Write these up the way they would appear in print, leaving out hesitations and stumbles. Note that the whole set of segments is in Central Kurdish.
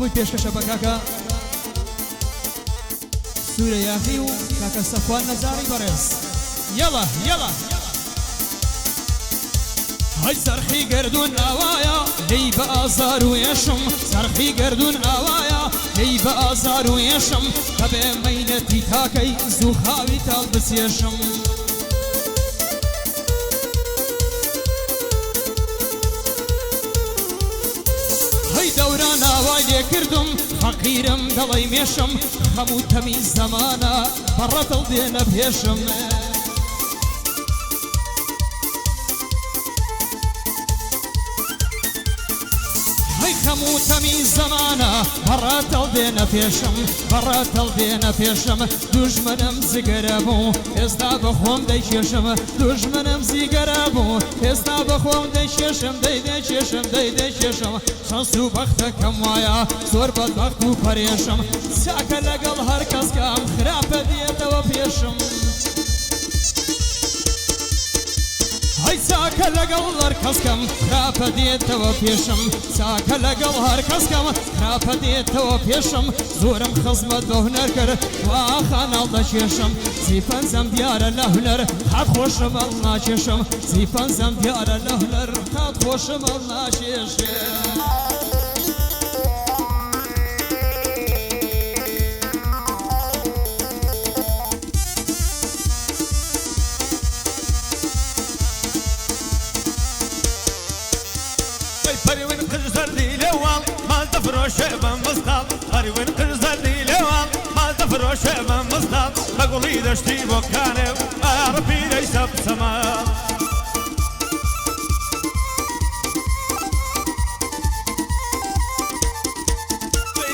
هەمووی پێشکەشە بە کاکە سوورە یاخی و کاکە سەفوان نەزاری بەڕێز یەڵە یەڵە هەی سەرخی گردون ئاوایە هەی بە ئازار و ێشم سەرخی گردون ئاوایە هەی بە ئازار و ێشم کە بێ مەینەتی تاکەی زوو خاوی تاڵ بسێشم هەی دەوران ئاوای لێ کردم فەقیرم دەڵی مێشم هەموو تەمی زەمانە بەڕەتڵ دێنە پێشم هەموو تەمی زەمانە بەڕەتڵ دێنە پێشم بەڕەتڵ دێنە پێشم دوژمنم زیگەرە بوو ئێستا بەخۆم دەیکێشم دوژمنم زیگەرە بوو ئێستا بەخۆم دەیکێشم دەیکێشم دەیکێشم شەنس و بەختەکەم وایە زۆر بەدبەخت و پەرێشم چاکە لەگەڵ هەر کەسکەم خراپە دێتەوە پێشم هەی چاکە لەگەڵ هەر کەسکەم خراپە دێتەوە پێشم چاکە لەگەڵ هەر کەسکەم خراپە دێتەوە پێشم زۆرم خزمەت بە هونەر کرد وا خاناڵ دەکێشم زیفەنزەم دیارە لە هونەر قات خۆشم هەڵ ناکێشم زیفەنزەم دیارە لە هونەر قات خۆشم هەڵ ناکێشم فروشه بمستال هریون قرزلی لوال مال فروشه بمستال بقولی دشتی بکانه عربی لیسب سما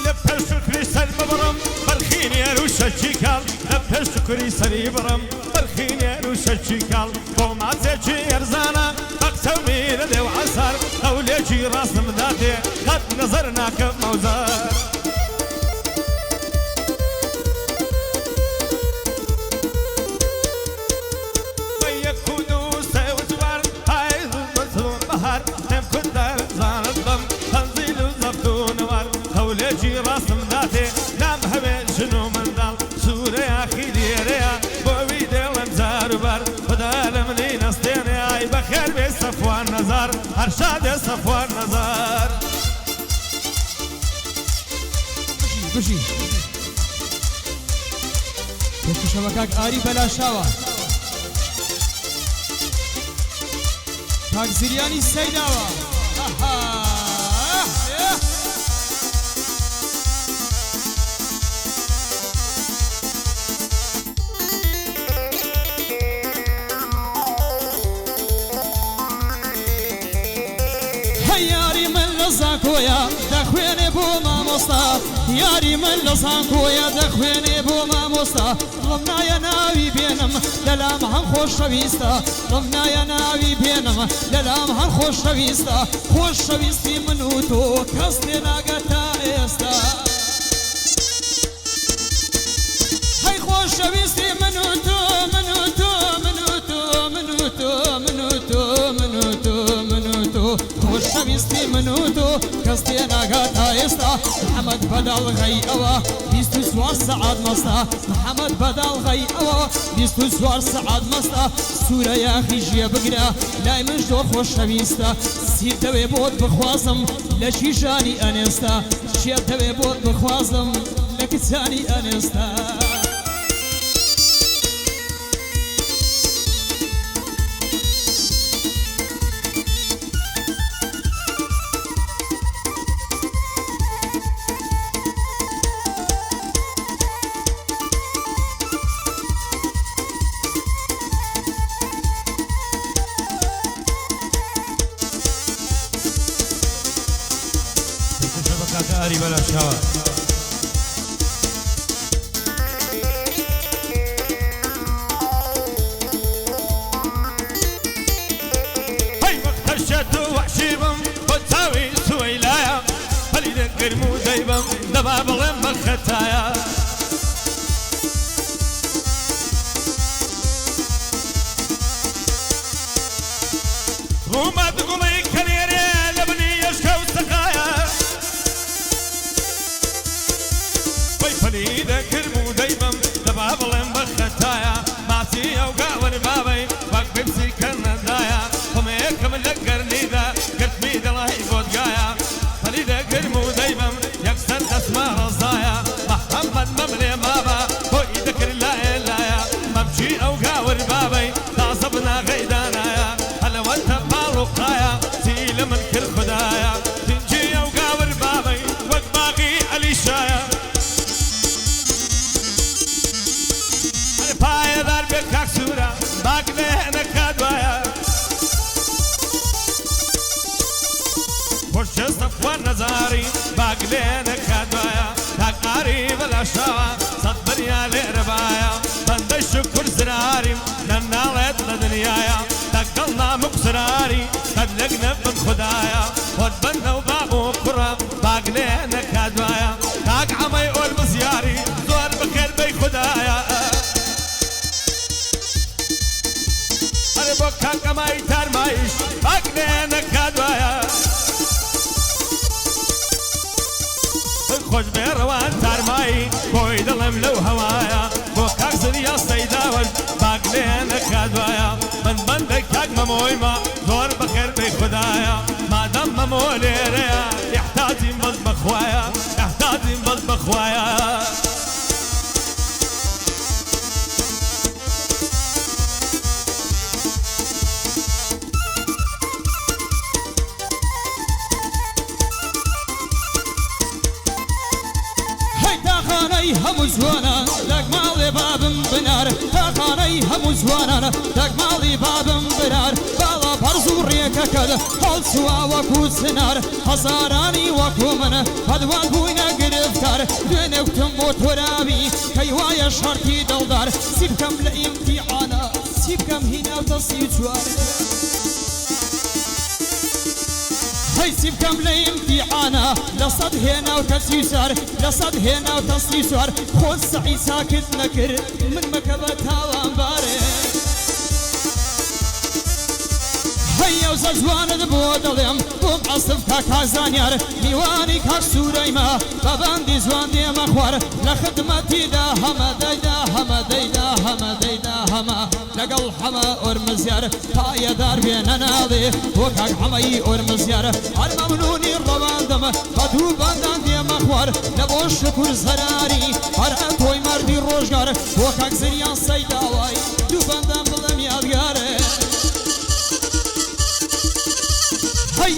لپر شکری سر ببرم برخینی روشه چیکال لپر شکری سری برم برخینی روشه چیکال قومات چی ارزانه سمير ذي وعسر أوليجي راس مداتي قد نظرنا كموزار ويكونوا سيوزوار هاي المسلوم بهار نم كدر زان الضم تنزيل الزفتون وار أوليجي راس مداتي نام همين شنو من دال سورة يا أخي ديريا بوي ديلم زاربار بدال مني نستيني أي بخير بي صفوان نزار هرشاد صفوان نزار بشي بشي شبكاك آري بلا شاوة كاك زرياني السيداوة یاری من لزانکویا دخوینی بو مامۆستا یاری من لزانکویا دخوینی بو مامۆستا دڵم نایە ناوی بێنم لەلام هەم خۆشەویستە دڵم نایە ناوی بێنم لەلام هەم خۆشەویستە خۆشەویستی من و تۆ کەس لێ ناگە تا ئێستا هەی خۆشەویستی من و تۆ من و تۆ من و تۆ من و تۆ من و تۆ من و تۆ من و تۆ خۆشەویستی من و تۆ کەس لێ ناگە تا ئێستا محەممەد بەداڵغەی ئەوە 24 سەعات مەستە محەممەد بەداڵغەی ئەوە 24 سەعات مەستە سوورە یاخی ژێ بگرە لای من زۆر خۆشەویستە سیر دەوێ بۆت بخوازم لە کیژانی ئەنێستا شێر دەوێ بۆت بخوازم لە کچانی ئەنێستا آري بلا شاوة هاي مخترشت وحشيبم وتساوي سويلايا خلي ذكر مو دايبم دباب غم الختايا وما تقومي كنيري لبني يشكو سقايا دەتایە ماچی ئەو گاوەر بابەی وەک بپسی کەنەدایە خۆمەیەکەم لە گەرنیدا گرتمی دڵی بۆدگایە پەلیدە گرم و دەیبم یەکسەر دەسمە ڕزایە محەممەد مەمرێ مابە بۆی دەکرد لایە لایە مەمچی ئەو گاوەر بابەی تازە بناغەی دانایە هەلەوەتە پاڵ و قایە چی لە من کرد خودایە تینجی ئەو گاوەر بابەی وەک باقی ئەلیشایە پایەدار بێ کاک سوورە باک لێنە کادوایە خۆشەستە خوان نەزاری باک لێنە کادوایە تاکاری بەلاشاوە سەد بەریا لێرەبایە بەندەی شکر زراریم نەناڵێت لە دنیایە تەکەڵ نامک زراری قەد لەک نەبم خودایە خۆت بەندە و باغ و کوڕە باک لێنە کادوایە کاک عەمەی ئۆل بزیاری زۆر بخێر بەی خودایە بۆ کاکەمای تارمایش باک لێنە کادوایە خۆش بێ ڕەوان تارمایی بۆی دڵم لەو هەوایە بۆ کاک زریا سەیداوەش باک لێنە کادوایە من بەندەی کاک مەمۆیمە زۆر بەخێر بەی خودایە مادەم مەمۆ لێرەیە ئیحتاجیم بەس بەخوایە ئیحتاجیم بەس بەخوایە هەموو جوانان لەک ماڵێ بابم بنار تاقانەی هەموو جوانان لەک ماڵی بابم بنار باڵا پەرز و ڕێکەکەت هەڵسوا وەکو سنار هەزارانی وەکو منە هەدوان بووینە گرفتار دوێنێ وتم بۆ تۆراوی کەی وایە شەرتی دڵدار سی بکەم لە ئیمتیحانە سی بکەم هینە و دەستی چوار هەیسی بکەم لە ئیمتیحانە لە سەد هێنا و کەسی سار لە سەد هێنا و تەستی سوار خۆت سەعی ساکت نەکرد من مەکە بە تاوانبارێ هەیە و زەجوانت بۆ دڵێم بۆم عەسف کاک کازانیار میوانی کاک سوورەیمە بە بەندی جوان دێمە خوار لە خدمەتیدا هەمە دەیدا هەمە دەیدا هەمە دەیدا هەمە لەگەڵ هەمە ئۆرمزیار پایەدار بێنە ناڵێ بۆ کاک هەمەی ئۆرمزیار هەر مەمنونی ڕەواندەمە بە دوو بەندان دێمە خوار لە بۆ شکر زەراری هەر تۆی مەردی ڕۆژگار بۆ کاک زریان سەیداوای دوو بەندان بڵێم یادگارێ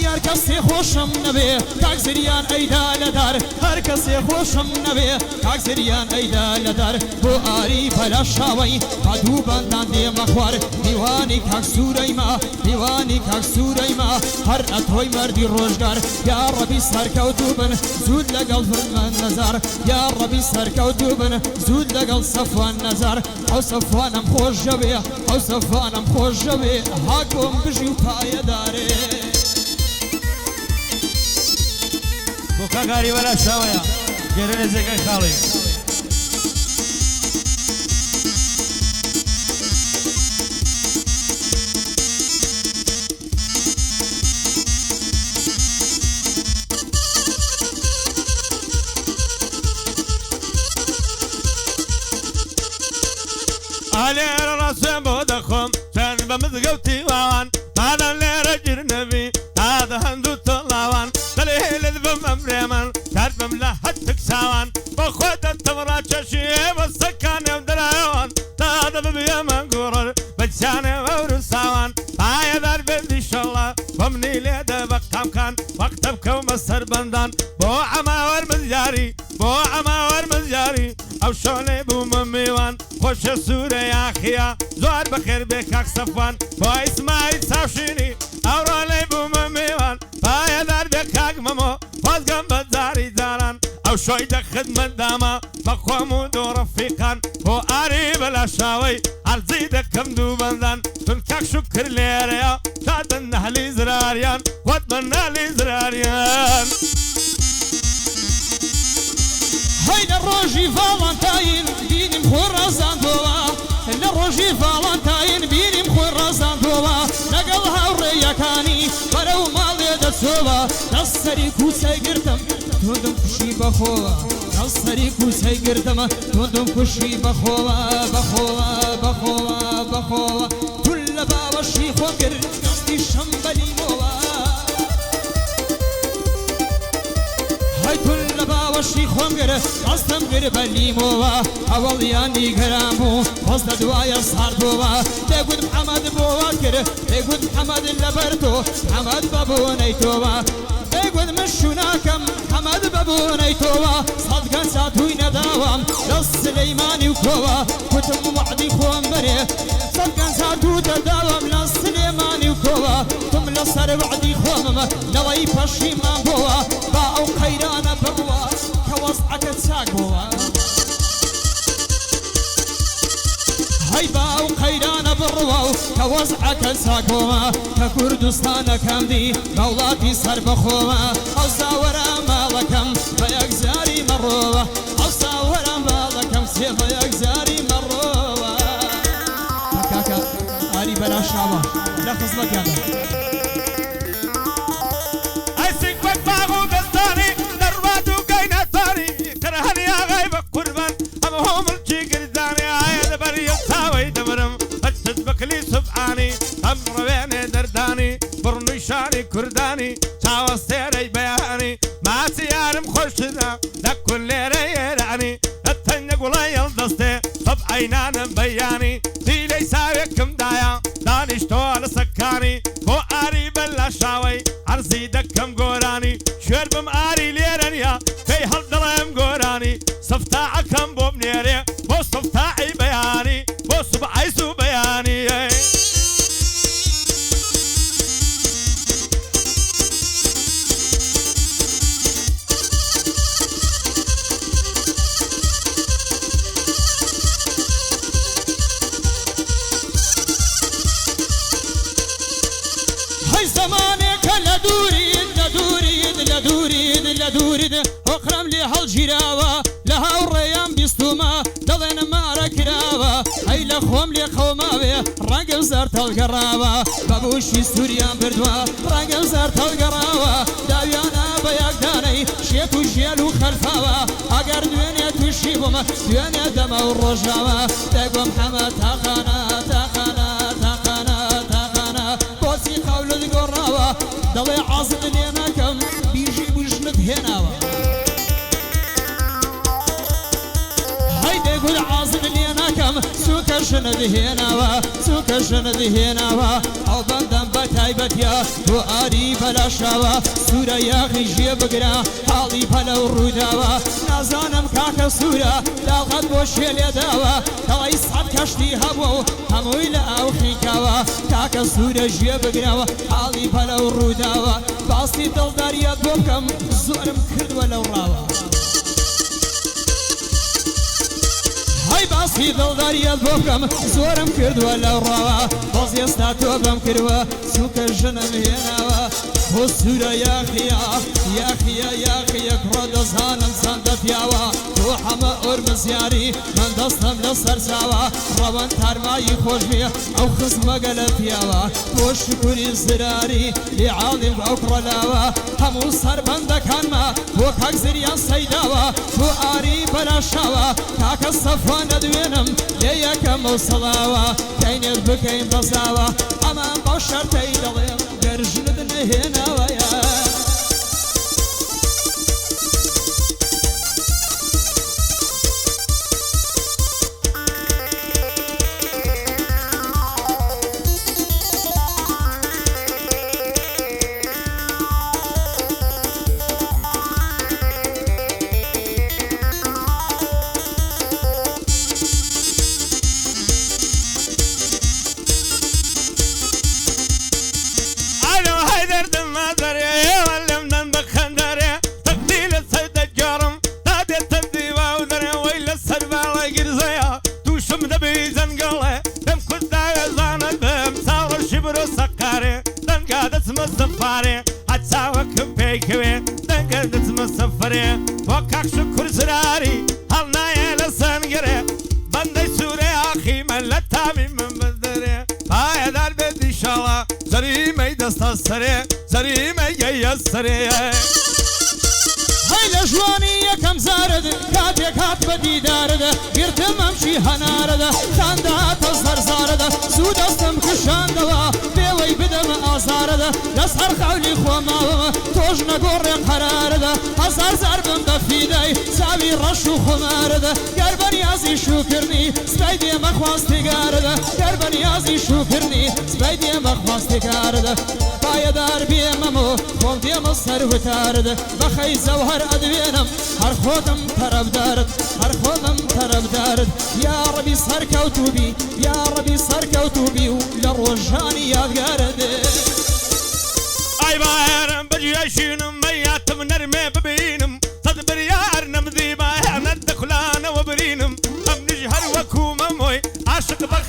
هەر کەسێ خۆشم نەبێ کاک زریان ئەیدا لەدار هەر کەسێ خۆشم نەبێ کاک زریان ئەیدا لەدار بۆ ئاری بەلا شاوەی با دوو بەندان دێمە خوار میوانی کاک سوورەیمە میوانی کاک سوورەیمە هەر ئەتۆی مەردی ڕۆژگار یا ڕەبی سەرکەوتوو بن زود لەگەڵ فرمان نەزار یا ڕەبی سەرکەوتوو بن زود لەگەڵ سەفوان نەزار ئەو سەفوانم خۆش ژەوێ ئەو سەفوانم خۆش ژەوێ هاکۆم بژی و پایەدارێ بۆ کاکاری بەلا شاوەیە گێرە نێزەکەی خاڵی ئالێرە ڕاستێن بۆ دەخۆم چەند بە مزگەوتی واوان مادەم لێرە گیر نەبی تادە هەندوو تۆڵاوان دەلێ لێت بم ئەمرێمەن کات بم لە هەتک چاوان بۆ خۆ دەتەمڕا چەشیێ بە سەکانێ و دەرایەوان تادە ببیەمە گوڕر بەچانێ وەورو ساوان پایەدار بێت ئیشەڵڵا بۆ منی لێدە بە قامکان وەختە بکەومە سەر بەندان بۆ ئەما وەرمزیاری بۆ ئەما وەرمزیاری ئەو شۆلێ بوومە میوان خۆشە سوورە یاخیا زۆر بەخێر بێ کاک سەفوان بۆ ئیسماعیل چاوشینی ئەوڕۆلێ بوومە میوان پایەدار بێ کاک مەمۆ خۆزگەم بە جاری جاران ئەو شۆی دە خدمەت داما بە خۆم و دوو ڕەفیقان بۆ ئاری بەلا شاوەی عەرزی دەکەم دوو بەندان تون کاک شکر لێرەیە تادە نەهلی زراریان خۆت بە نالی زراریان هەی لە ڕۆژی ڤاڵەنتاین بینیم خۆی ڕازاندۆوە لە ڕۆژی ڤاڵەنتاین بینیم خۆی ڕازاندۆوە لەگەڵ هاوڕێیەکانی بەرەو ماڵێ دەچۆوە دەست سەری کوچەی گرتم تۆدم کوشی بەخۆوە دەڵ لصري كوسي قردم تندم كشي بخوا بخوا بخوا بخوا كل بابا الشيخ وقر قصدي الشمبلي موا هاي كل بابا الشيخ وقر قصدم قربلي موا أول ياني قرامو قصد دوايا صار بوا تقول محمد بواكر تقول محمد اللبرتو محمد بابو نيتوا تقول مشوناكم محمد بابو نيتوا صدقا ساتوي نداوام للسليماني وكوا كتم وعدي خوان بري صدقا ساتو تداوام للسليماني وكوا تم لصر وعدي خوان نوي بشي ما بوا باو قيرانا بوا كوصعك تساقوا هاي باو قيرانا بالرواو كوزعك ساقوما ككردستان كامدي مولاتي سر بخوما او ساورا مالكم فيكزاري مروه او ساورا مالكم فيكزاري مروه كاكا علي بلا شعبه لا خصلك يا ايسك بقاغو دستاني درواتو كاينة ثاني كرهني يا غايب قربان هم الجيقر داني عايد بريد ساوي دمرم فتت بكلي سبعاني امر بيني درداني برنيشاني كرداني شاوستيري بياني ما سيارم خوشنا لكل ريراني التنق ولا يلدستي سبعينان بياني دي لي ساويكم دايا دانش طول سكاني بو آري بلا شاوي عرزي دكم قوراني شربم آري ليرانيا في هالدرهم قوراني صفتاع كم بو منيري بو صفتاعي بياني بو صبعيسو بياني هاي زمانك لدوريد لدوريد لدوريد لدوريد اقرم لي هالجراوة لها الريان بيستوما دلين مارا كراوة هاي لخوم لي خوماوي رقم زرت القراوة بابوشي سوريان بردوا رقم زرت القراوة داويانا بيقداني شيتو جيلو خلفاوة اقر دويني تشيبهم دويني دما والرجاوة تقوى محمد تاخانا تاخانا تاخانا تاخانا بوسي قول القراوة دلي عاصم ليناكم بيجي بجنب هناوة هيدي قول عاصم ليناكم سوكا شند هناوة سوكا شند هناوة او بندم بتايبتيا وآري بلا شاوة سورة ياخي جيب قرا حالي بلا وروداوة نازانم كاكا سورة لاغد بوشي لداوة دلي صعب كشتي هبو هموي لأو خيكاوة كاكا سورة جيب قرا حالي بلا وروداوة باستي دل داريات بوكم زورم كرد ولو راوة هاي باسی دلداریت بکم زورم کرد ولو روا باز یستاتو بم کروا سوک جنم هنوا خسورا یا خیا یا خیا یا خیا کرد زانم سندت یاوا تو همه ارمز یاری من دستم لسر سوا روان ترمایی خوش بی او خصم قلب یاوا تو شکری زراری لعالم اکر لاوا همو سر بند کن ما تو کاک زریان سیداوا تو آری بلا شوا کاک صفوان دوینم لیکم و صلاوا کینت بکیم بزاوا اما با شرطی دلیم گرجند نهناوا مصفاري حتساوك بيكوي دنقلت مصفري وكاك شكر زراري هلنا يا لسانقري بندي سوري اخي ملتامي من بدري بايا دار بيت ان شاء الله زريمي دست السري زريمي جاي السري هەی لە ژوانی یەکەم زارت کاتێک هات بە دیدارەدا گرتم ئەمشی هەنارەدا خانداتە زەرزارەدا زوو دەستم کشاندەوە پێوەی بدەمە ئازارەدا لەسەر خەولی خۆماوەمە تۆش نەگۆڕێ قەرارەدا هەزار زار بم بە فیدای چاوی ڕەش و خۆمارەدا گەر بەنیازی شوکردنی سبەی دێمە خواستێگارەدا گەر بەنیازی شوکردنی سبەی دێمە خواستێگارەدا پایەدار بێمەمە خۆم دێمە سەر وتارەدا بەخەی زەوهەر ئەدوێنم هەر خۆتم تەرەفدارت هەر خۆتم تەرەفدارت یا ڕەبی سەرکەوتوبی یا ڕەبی سەرکەوتوبی و لە ڕۆژانی یادگارت ئای باهێرم بەجێشینم مەیاتم نەرمێ ببینم سەد بریار نەمدی باهێنەت دەخولانەوە برینم ئەم نژ هەر وەکو مەمۆی عاشق بە